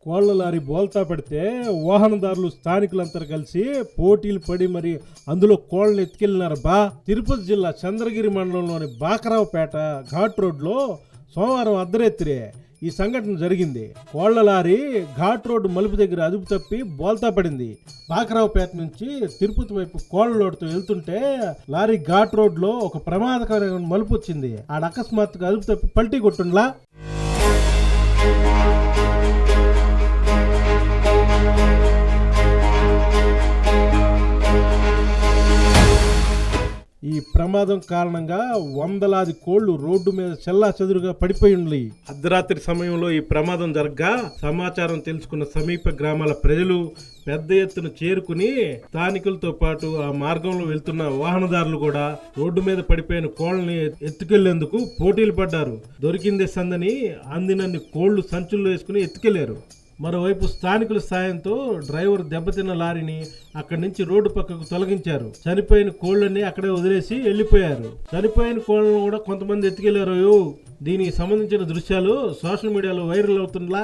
కోళ్ల లారీ బోల్తా పెడితే వాహనదారులు స్థానికులంతా కలిసి పోటీలు పడి మరి అందులో కోళ్లను ఎత్తుకెళ్లినారు బా. తిరుపతి జిల్లా చంద్రగిరి మండలంలోని బాకరావుపేట ఘాట్ రోడ్లో సోమవారం అర్ధరాత్రి ఈ సంఘటన జరిగింది. కోళ్ల లారీ ఘాట్ రోడ్డు మలుపు దగ్గర అదుపు తప్పి బోల్తా పడింది. బాకరావుపేట నుంచి తిరుపతి వైపు కోళ్ల లోడుతో వెళ్తుంటే లారీ ఘాట్ రోడ్ లో ఒక ప్రమాదకరమైన మలుపు వచ్చింది. ఆడ అకస్మాత్తుగా అదుపు తప్పి పల్టీ కొట్టుండ్లా. ఈ ప్రమాదం కారణంగా వందలాది కోళ్లు రోడ్డు మీద చెల్లా చెదురుగా పడిపోయింది. అర్ధరాత్రి సమయంలో ఈ ప్రమాదం జరగ్గా సమాచారం తెలుసుకున్న సమీప గ్రామాల ప్రజలు పెద్ద ఎత్తున చేరుకుని స్థానికులతో పాటు ఆ మార్గంలో వెళ్తున్న వాహనదారులు కూడా రోడ్డు మీద పడిపోయిన కోళ్లని ఎత్తుకెళ్లేందుకు పోటీలు పడ్డారు. దొరికిందే సందని అందినన్ని కోళ్లు సంచుల్లో వేసుకుని ఎత్తుకెళ్లారు. మరోవైపు స్థానికుల సాయంతో డ్రైవర్ దెబ్బతిన్న లారీని అక్కడి నుంచి రోడ్డు పక్కకు తొలగించారు. చనిపోయిన కోళ్లన్నీ అక్కడే వదిలేసి వెళ్లిపోయారు. చనిపోయిన కోళ్లను కూడా కొంతమంది ఎత్తుకెళ్లారు. దీనికి సంబంధించిన దృశ్యాలు సోషల్ మీడియాలో వైరల్ అవుతుండలా.